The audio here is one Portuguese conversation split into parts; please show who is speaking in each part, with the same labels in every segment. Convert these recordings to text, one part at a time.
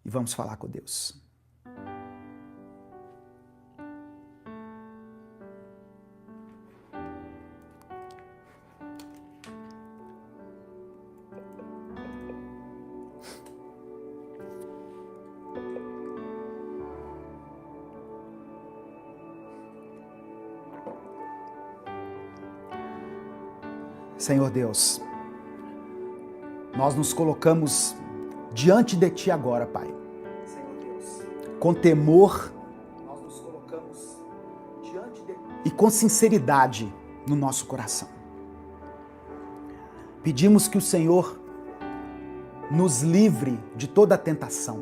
Speaker 1: e vamos falar com Deus. Senhor Deus, nós nos colocamos diante de Ti agora, Pai. Senhor Deus, com temor, nós nos colocamos diante de Ti e com sinceridade no nosso coração. Pedimos que o Senhor nos livre de toda tentação.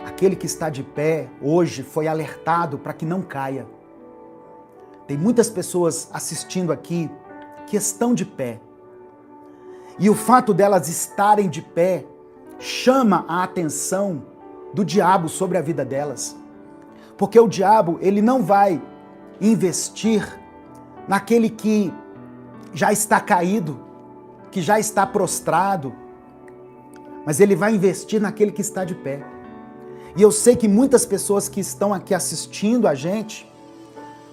Speaker 1: Aquele que está de pé hoje foi alertado para que não caia. Tem muitas pessoas assistindo aqui que estão de pé. E o fato delas estarem de pé chama a atenção do diabo sobre a vida delas. Porque o diabo, ele não vai investir naquele que já está caído, que já está prostrado, mas ele vai investir naquele que está de pé. E eu sei que muitas pessoas que estão aqui assistindo a gente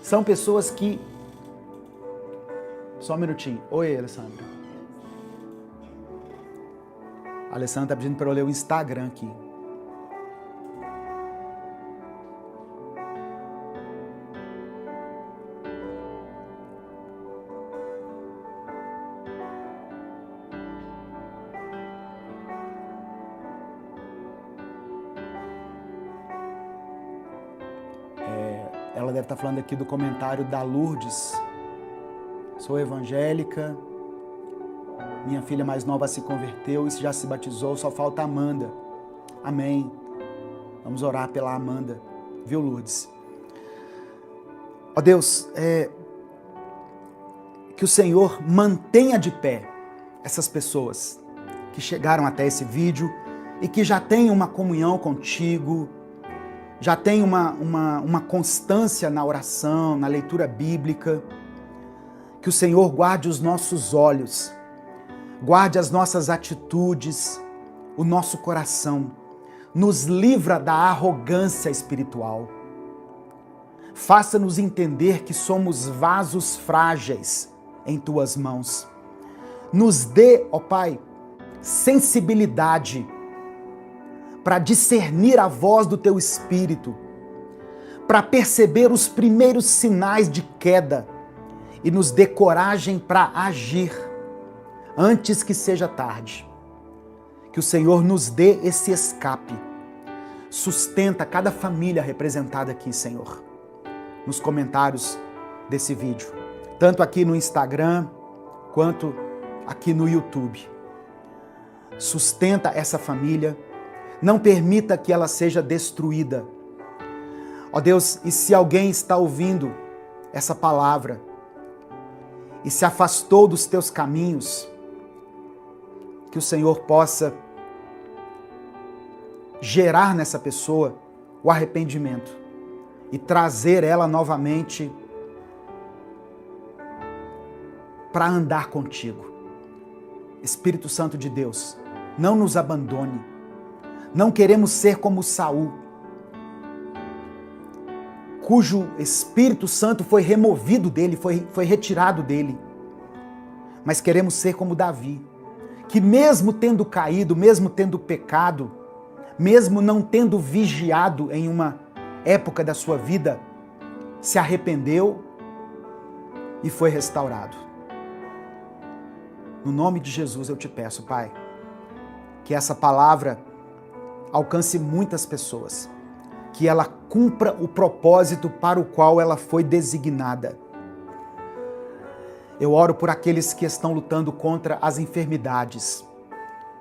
Speaker 1: são pessoas que... Só um minutinho. Oi, Alessandra. A Alessandra está pedindo para eu ler o Instagram aqui. Ela deve estar falando aqui do comentário da Lourdes. Sou evangélica, minha filha mais nova se converteu e já se batizou, só falta a Amanda. Amém. Vamos orar pela Amanda, viu, Lourdes? Ó Deus, que o Senhor mantenha de pé essas pessoas que chegaram até esse vídeo e que já têm uma comunhão contigo, já têm uma constância na oração, na leitura bíblica. Que o Senhor guarde os nossos olhos, guarde as nossas atitudes, o nosso coração, nos livra da arrogância espiritual. Faça-nos entender que somos vasos frágeis em Tuas mãos. Nos dê, ó Pai, sensibilidade para discernir a voz do Teu Espírito, para perceber os primeiros sinais de queda, e nos dê coragem para agir antes que seja tarde. Que o Senhor nos dê esse escape. Sustenta cada família representada aqui, Senhor, nos comentários desse vídeo, tanto aqui no Instagram quanto aqui no YouTube. Sustenta essa família, não permita que ela seja destruída. Ó Deus, e se alguém está ouvindo essa palavra e se afastou dos teus caminhos, que o Senhor possa gerar nessa pessoa o arrependimento e trazer ela novamente para andar contigo. Espírito Santo de Deus, não nos abandone. Não queremos ser como Saul, cujo Espírito Santo foi removido dele, foi retirado dele. Mas queremos ser como Davi, que mesmo tendo caído, mesmo tendo pecado, mesmo não tendo vigiado em uma época da sua vida, se arrependeu e foi restaurado. No nome de Jesus eu te peço, Pai, que essa palavra alcance muitas pessoas, que ela cumpra o propósito para o qual ela foi designada. Eu oro por aqueles que estão lutando contra as enfermidades,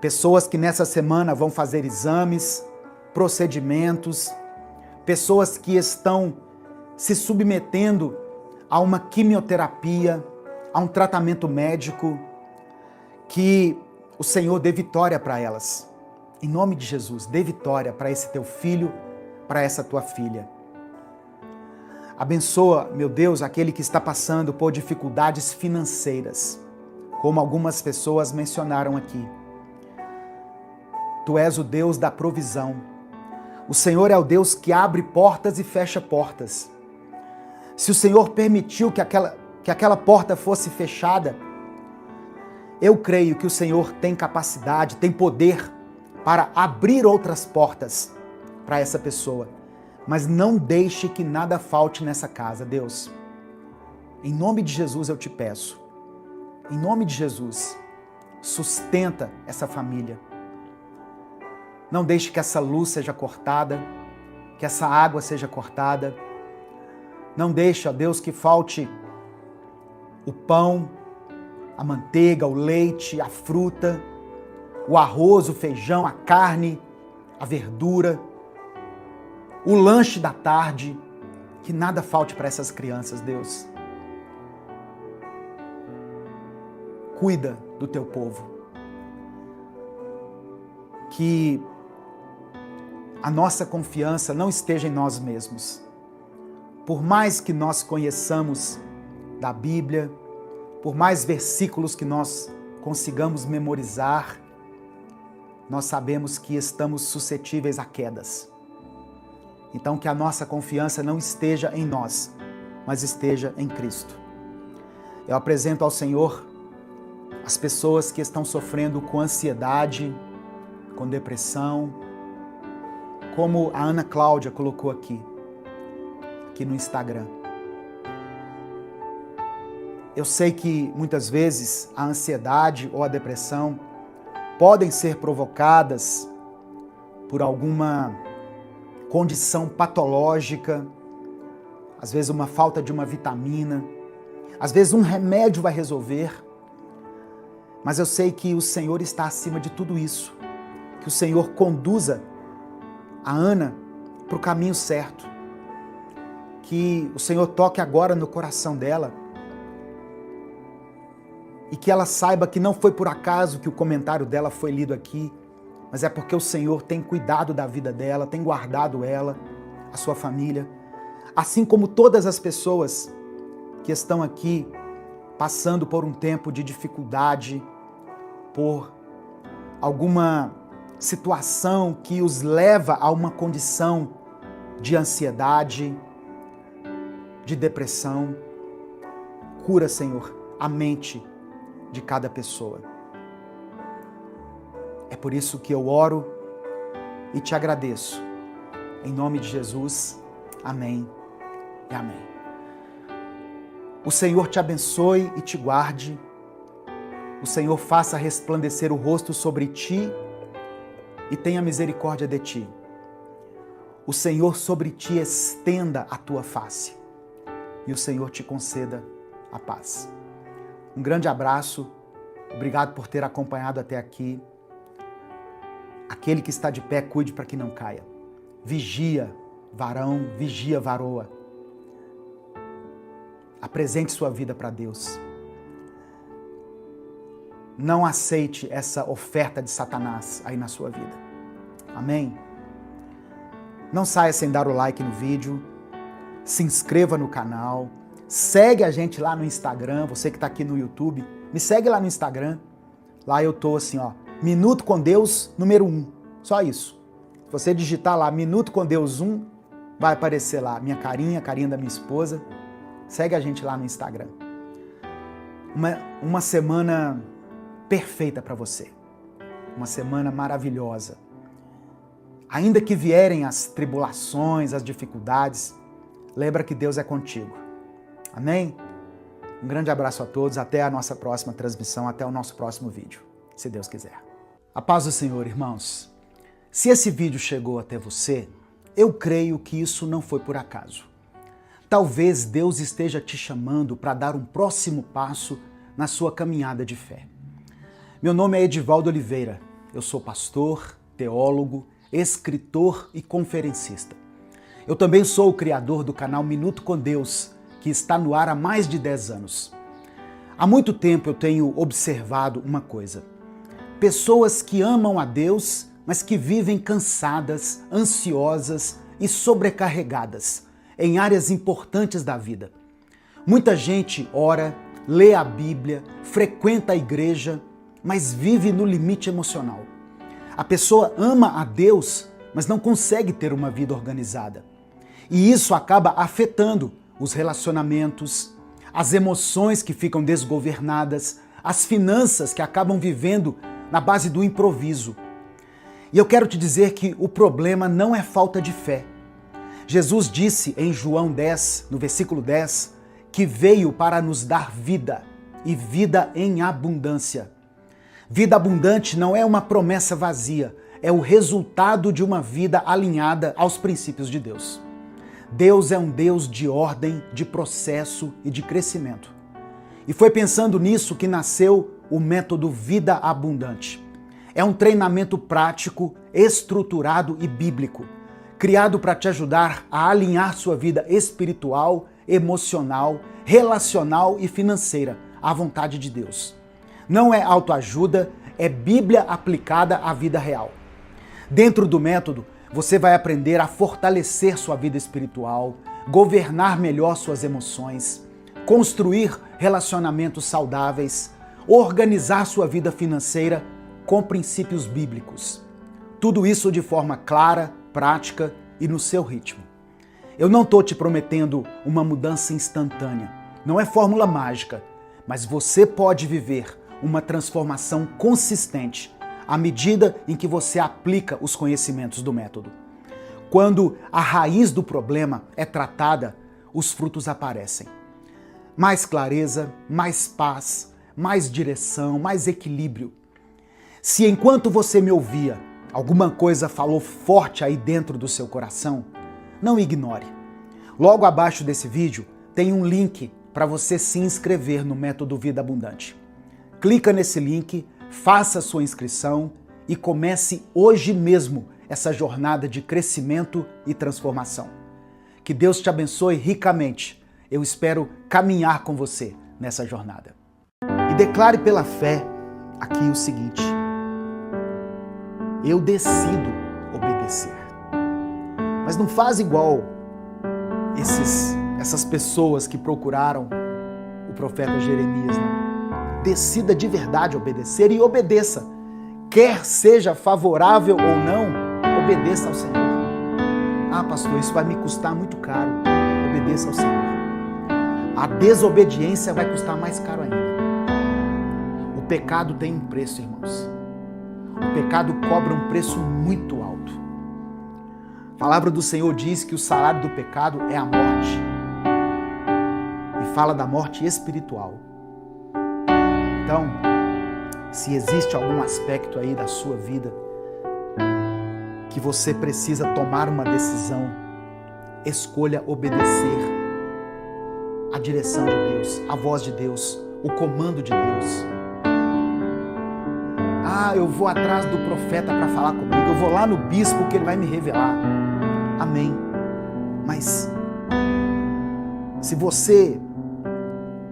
Speaker 1: pessoas que nessa semana vão fazer exames, procedimentos, pessoas que estão se submetendo a uma quimioterapia, a um tratamento médico, que o Senhor dê vitória para elas. Em nome de Jesus, dê vitória para esse teu filho, para essa tua filha. Abençoa, meu Deus, aquele que está passando por dificuldades financeiras, como algumas pessoas mencionaram aqui. Tu és o Deus da provisão. O Senhor é o Deus que abre portas e fecha portas. Se o Senhor permitiu que aquela porta fosse fechada, eu creio que o Senhor tem capacidade, tem poder para abrir outras portas para essa pessoa. Mas não deixe que nada falte nessa casa, Deus. Em nome de Jesus eu te peço. Em nome de Jesus, sustenta essa família. Não deixe que essa luz seja cortada, que essa água seja cortada. Não deixe, ó Deus, que falte o pão, a manteiga, o leite, a fruta, o arroz, o feijão, a carne, a verdura, o lanche da tarde. Que nada falte para essas crianças, Deus. Cuida do teu povo. Que a nossa confiança não esteja em nós mesmos. Por mais que nós conheçamos da Bíblia, por mais versículos que nós consigamos memorizar, nós sabemos que estamos suscetíveis a quedas. Então que a nossa confiança não esteja em nós, mas esteja em Cristo. Eu apresento ao Senhor as pessoas que estão sofrendo com ansiedade, com depressão, como a Ana Cláudia colocou aqui no Instagram. Eu sei que muitas vezes a ansiedade ou a depressão podem ser provocadas por alguma condição patológica, às vezes uma falta de uma vitamina, às vezes um remédio vai resolver, mas eu sei que o Senhor está acima de tudo isso, que o Senhor conduza a Ana para o caminho certo, que o Senhor toque agora no coração dela e que ela saiba que não foi por acaso que o comentário dela foi lido aqui, mas é porque o Senhor tem cuidado da vida dela, tem guardado ela, a sua família, assim como todas as pessoas que estão aqui passando por um tempo de dificuldade, por alguma situação que os leva a uma condição de ansiedade, de depressão. Cura, Senhor, a mente de cada pessoa. É por isso que eu oro e te agradeço. Em nome de Jesus, amém e amém. O Senhor te abençoe e te guarde. O Senhor faça resplandecer o rosto sobre ti e tenha misericórdia de ti. O Senhor sobre ti estenda a tua face e o Senhor te conceda a paz. Um grande abraço, obrigado por ter acompanhado até aqui. Aquele que está de pé, cuide para que não caia. Vigia, varão, vigia, varoa. Apresente sua vida para Deus. Não aceite essa oferta de Satanás aí na sua vida. Amém? Não saia sem dar o like no vídeo. Se inscreva no canal. Segue a gente lá no Instagram. Você que está aqui no YouTube, me segue lá no Instagram. Lá eu tô assim, ó. Minuto com Deus número 1. Só isso. Se você digitar lá Minuto com Deus 1, vai aparecer lá minha carinha, a carinha da minha esposa. Segue a gente lá no Instagram. Uma semana perfeita para você. Uma semana maravilhosa. Ainda que vierem as tribulações, as dificuldades, lembra que Deus é contigo. Amém? Um grande abraço a todos. Até a nossa próxima transmissão, até o nosso próximo vídeo, se Deus quiser. A paz do Senhor, irmãos. Se esse vídeo chegou até você, eu creio que isso não foi por acaso. Talvez Deus esteja te chamando para dar um próximo passo na sua caminhada de fé. Meu nome é Edivaldo Oliveira. Eu sou pastor, teólogo, escritor e conferencista. Eu também sou o criador do canal Minuto com Deus, que está no ar há mais de 10 anos. Há muito tempo eu tenho observado uma coisa. Pessoas que amam a Deus, mas que vivem cansadas, ansiosas e sobrecarregadas em áreas importantes da vida. Muita gente ora, lê a Bíblia, frequenta a igreja, mas vive no limite emocional. A pessoa ama a Deus, mas não consegue ter uma vida organizada. E isso acaba afetando os relacionamentos, as emoções que ficam desgovernadas, as finanças que acabam vivendo na base do improviso. E eu quero te dizer que o problema não é falta de fé. Jesus disse em João 10, no versículo 10, que veio para nos dar vida e vida em abundância. Vida abundante não é uma promessa vazia, é o resultado de uma vida alinhada aos princípios de Deus. Deus é um Deus de ordem, de processo e de crescimento. E foi pensando nisso que nasceu o método Vida Abundante. É um treinamento prático, estruturado e bíblico, criado para te ajudar a alinhar sua vida espiritual, emocional, relacional e financeira à vontade de Deus. Não é autoajuda, é Bíblia aplicada à vida real. Dentro do método, você vai aprender a fortalecer sua vida espiritual, governar melhor suas emoções, construir relacionamentos saudáveis, organizar sua vida financeira com princípios bíblicos. Tudo isso de forma clara, prática e no seu ritmo. Eu não estou te prometendo uma mudança instantânea, não é fórmula mágica, mas você pode viver uma transformação consistente à medida em que você aplica os conhecimentos do método. Quando a raiz do problema é tratada, os frutos aparecem. Mais clareza, mais paz, mais direção, mais equilíbrio. Se enquanto você me ouvia, alguma coisa falou forte aí dentro do seu coração, não ignore. Logo abaixo desse vídeo tem um link para você se inscrever no Método Vida Abundante. Clica nesse link, faça sua inscrição e comece hoje mesmo essa jornada de crescimento e transformação. Que Deus te abençoe ricamente. Eu espero caminhar com você nessa jornada. E declare pela fé aqui o seguinte: eu decido obedecer. Mas não faz igual essas pessoas que procuraram o profeta Jeremias, não. Decida de verdade obedecer e obedeça. Quer seja favorável ou não, obedeça ao Senhor. Ah, pastor, isso vai me custar muito caro. Obedeça ao Senhor. A desobediência vai custar mais caro ainda. O pecado tem um preço, irmãos. O pecado cobra um preço muito alto. A palavra do Senhor diz que o salário do pecado é a morte. E fala da morte espiritual. Então, se existe algum aspecto aí da sua vida que você precisa tomar uma decisão, escolha obedecer à direção de Deus, à voz de Deus, o comando de Deus. Ah, eu vou atrás do profeta para falar comigo, eu vou lá no bispo que ele vai me revelar. Amém. Mas se você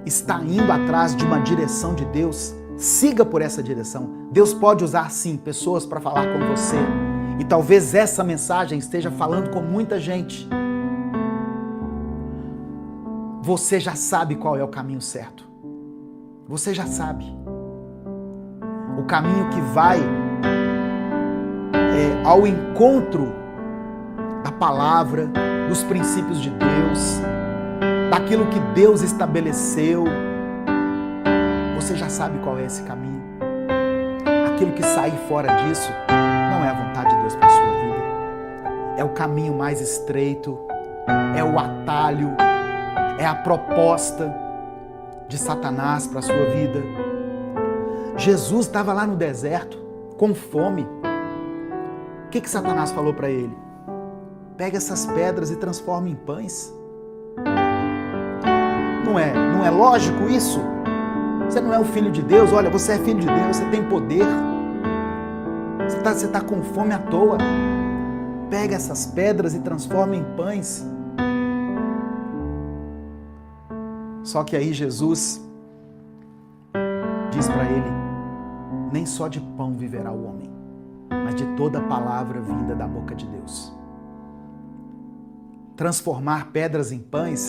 Speaker 1: está indo atrás de uma direção de Deus, siga por essa direção. Deus pode usar sim pessoas para falar com você. E talvez essa mensagem esteja falando com muita gente. Você já sabe qual é o caminho certo. Você já sabe. O caminho que vai ao encontro da palavra, dos princípios de Deus, daquilo que Deus estabeleceu. Você já sabe qual é esse caminho. Aquilo que sair fora disso não é a vontade de Deus para a sua vida. É o caminho mais estreito, é o atalho, é a proposta de Satanás para a sua vida. Jesus estava lá no deserto, com fome. O que Satanás falou para ele? Pega essas pedras e transforma em pães. Não é lógico isso? Você não é o filho de Deus? Olha, você é filho de Deus, você tem poder. Você está com fome à toa. Pega essas pedras e transforma em pães. Só que aí Jesus diz para ele: nem só de pão viverá o homem, mas de toda palavra vinda da boca de Deus. Transformar pedras em pães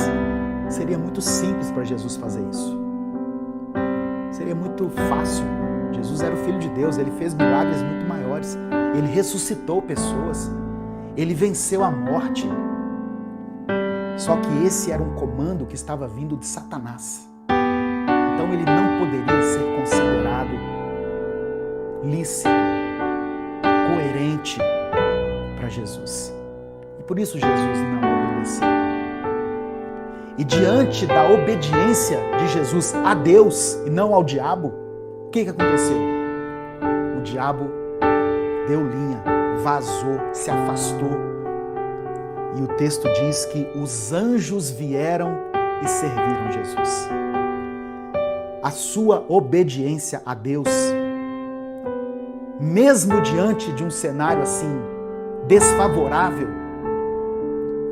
Speaker 1: seria muito simples para Jesus fazer isso. Seria muito fácil. Jesus era o Filho de Deus, ele fez milagres muito maiores. Ele ressuscitou pessoas, ele venceu a morte. Só que esse era um comando que estava vindo de Satanás. Então ele não poderia ser considerado lícito, coerente para Jesus. E por isso Jesus não obedeceu. E diante da obediência de Jesus a Deus e não ao diabo, o que aconteceu? O diabo deu linha, vazou, se afastou. E o texto diz que os anjos vieram e serviram Jesus. A sua obediência a Deus, mesmo diante de um cenário assim desfavorável,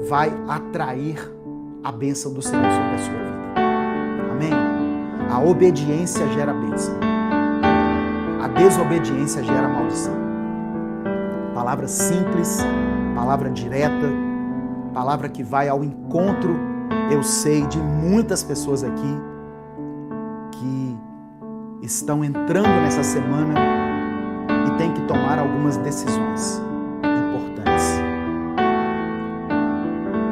Speaker 1: vai atrair a bênção do Senhor sobre a sua vida. Amém? A obediência gera bênção. A desobediência gera maldição. Palavra simples, palavra direta, palavra que vai ao encontro, eu sei, de muitas pessoas aqui que estão entrando nessa semana e têm que tomar algumas decisões importantes.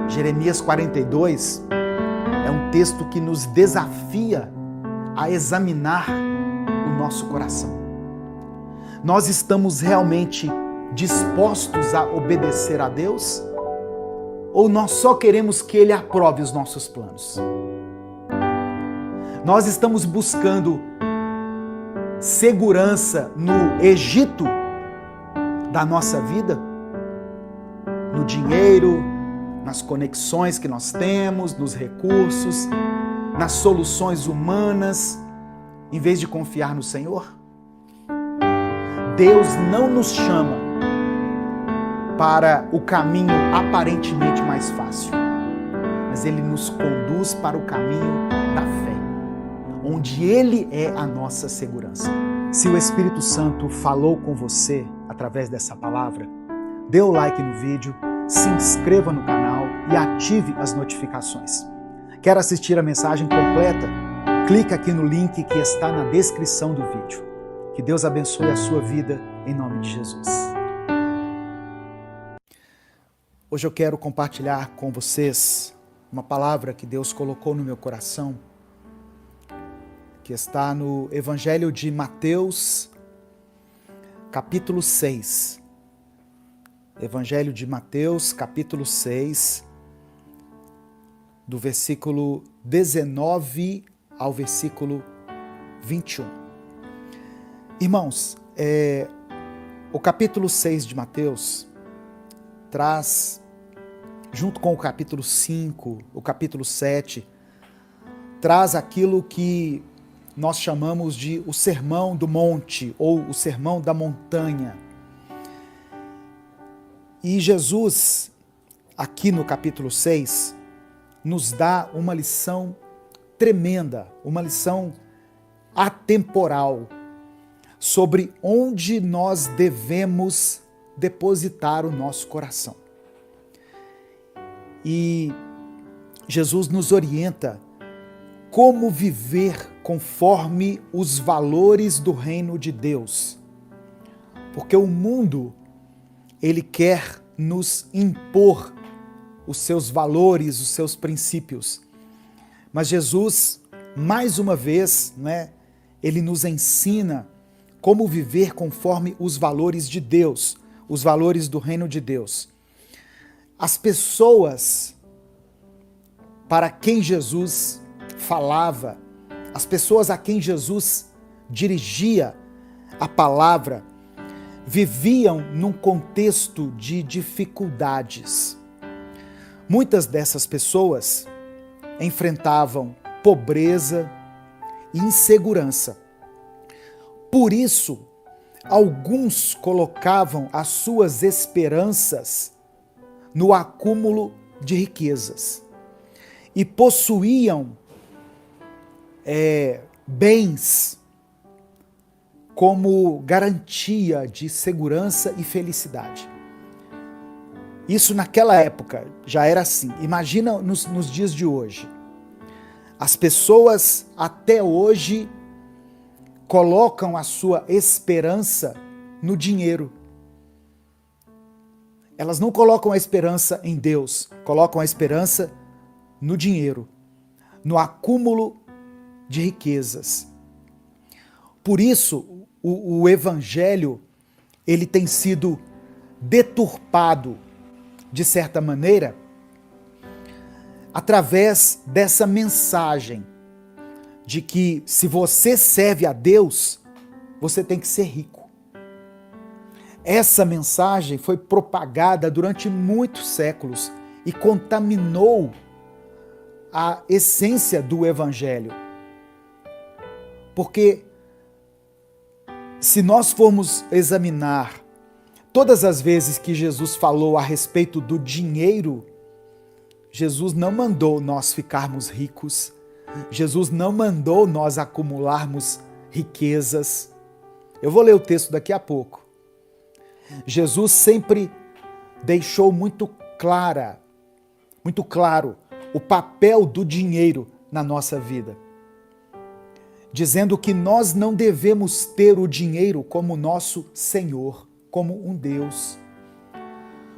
Speaker 1: Jeremias 42 é um texto que nos desafia a examinar o nosso coração. Nós estamos realmente dispostos a obedecer a Deus? Ou nós só queremos que Ele aprove os nossos planos? Nós estamos buscando segurança no Egito da nossa vida? No dinheiro, nas conexões que nós temos, nos recursos, nas soluções humanas, em vez de confiar no Senhor? Deus não nos chama para o caminho aparentemente mais fácil, mas Ele nos conduz para o caminho da fé, onde Ele é a nossa segurança. Se o Espírito Santo falou com você através dessa palavra, dê o like no vídeo, se inscreva no canal e ative as notificações. Quer assistir a mensagem completa? Clica aqui no link que está na descrição do vídeo. Que Deus abençoe a sua vida em nome de Jesus. Hoje eu quero compartilhar com vocês uma palavra que Deus colocou no meu coração, que está no Evangelho de Mateus, capítulo 6. Evangelho de Mateus, capítulo 6, do versículo 19 ao versículo 21. Irmãos, o capítulo 6 de Mateus traz, junto com o capítulo 5, o capítulo 7, traz aquilo que nós chamamos de o Sermão do Monte, ou o Sermão da Montanha. E Jesus, aqui no capítulo 6, nos dá uma lição tremenda, uma lição atemporal, sobre onde nós devemos depositar o nosso coração. E Jesus nos orienta como viver conforme os valores do reino de Deus. Porque o mundo, ele quer nos impor os seus valores, os seus princípios. Mas Jesus, mais uma vez, ele nos ensina como viver conforme os valores de Deus, os valores do reino de Deus. As pessoas para quem Jesus falava, as pessoas a quem Jesus dirigia a palavra, viviam num contexto de dificuldades. Muitas dessas pessoas enfrentavam pobreza e insegurança. Por isso, alguns colocavam as suas esperanças no acúmulo de riquezas e possuíam bens como garantia de segurança e felicidade. Isso naquela época já era assim. Imagina nos dias de hoje. As pessoas até hoje colocam a sua esperança no dinheiro. Elas não colocam a esperança em Deus, colocam a esperança no dinheiro, no acúmulo de riquezas. Por isso, o evangelho, ele tem sido deturpado, de certa maneira, através dessa mensagem de que se você serve a Deus, você tem que ser rico. Essa mensagem foi propagada durante muitos séculos e contaminou a essência do evangelho. Porque se nós formos examinar todas as vezes que Jesus falou a respeito do dinheiro, Jesus não mandou nós ficarmos ricos, Jesus não mandou nós acumularmos riquezas. Eu vou ler o texto daqui a pouco. Jesus sempre deixou muito claro o papel do dinheiro na nossa vida, dizendo que nós não devemos ter o dinheiro como nosso Senhor, como um Deus.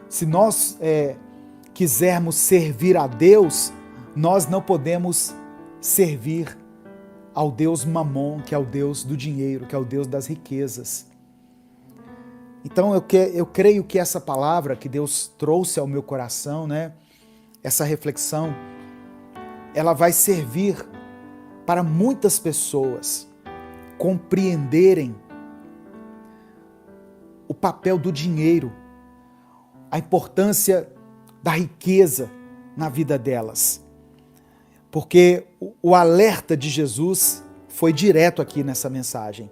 Speaker 1: Se nós quisermos servir a Deus, nós não podemos servir ao Deus Mamon, que é o Deus do dinheiro, que é o Deus das riquezas. Então eu creio que essa palavra que Deus trouxe ao meu coração, essa reflexão, ela vai servir para muitas pessoas compreenderem o papel do dinheiro, a importância da riqueza na vida delas. Porque o alerta de Jesus foi direto aqui nessa mensagem.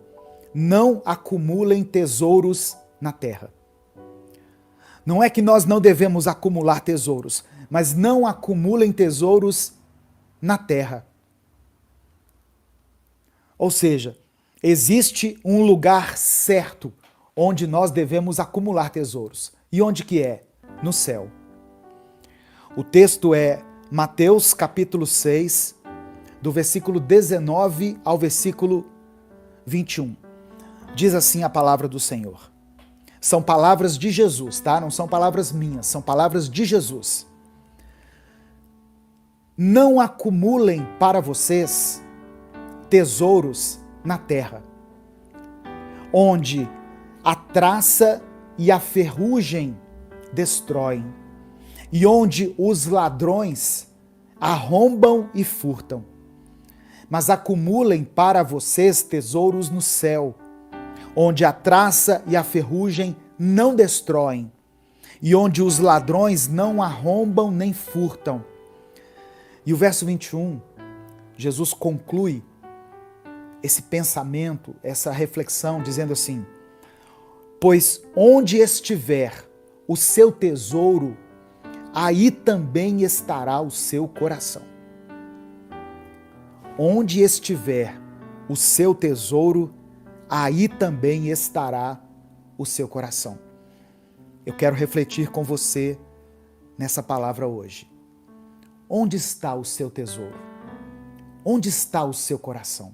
Speaker 1: Não acumulem tesouros na terra. Não é que nós não devemos acumular tesouros, mas não acumulem tesouros na terra. Ou seja, existe um lugar certo onde nós devemos acumular tesouros. E onde que é? No céu. O texto é Mateus capítulo 6, do versículo 19 ao versículo 21. Diz assim a palavra do Senhor. São palavras de Jesus, tá? Não são palavras minhas, são palavras de Jesus. Não acumulem para vocês tesouros na terra, onde a traça e a ferrugem destroem, e onde os ladrões arrombam e furtam. Mas acumulem para vocês tesouros no céu, onde a traça e a ferrugem não destroem, e onde os ladrões não arrombam nem furtam. E o verso 21, Jesus conclui esse pensamento, essa reflexão, dizendo assim: pois onde estiver o seu tesouro, aí também estará o seu coração. Onde estiver o seu tesouro, aí também estará o seu coração. Eu quero refletir com você nessa palavra hoje. Onde está o seu tesouro? Onde está o seu coração?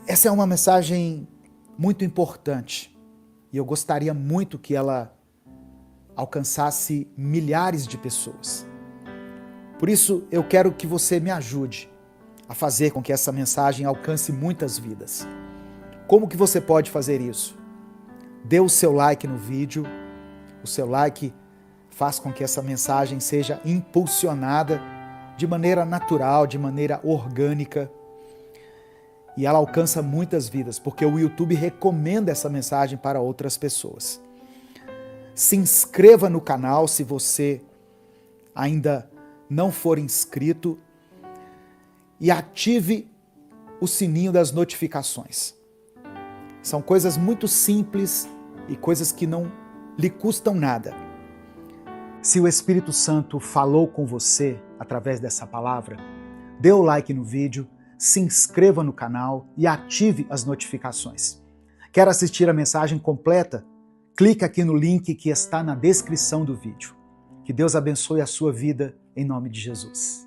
Speaker 1: Essa é uma mensagem muito importante e eu gostaria muito que ela alcançasse milhares de pessoas. Por isso, eu quero que você me ajude a fazer com que essa mensagem alcance muitas vidas. Como que você pode fazer isso? Dê o seu like no vídeo. O seu like faz com que essa mensagem seja impulsionada de maneira natural, de maneira orgânica. E ela alcança muitas vidas, porque o YouTube recomenda essa mensagem para outras pessoas. Se inscreva no canal se você ainda não for inscrito e ative o sininho das notificações. São coisas muito simples e coisas que não lhe custam nada. Se o Espírito Santo falou com você através dessa palavra, dê o like no vídeo, se inscreva no canal e ative as notificações. Quer assistir a mensagem completa? Clique aqui no link que está na descrição do vídeo. Que Deus abençoe a sua vida em nome de Jesus.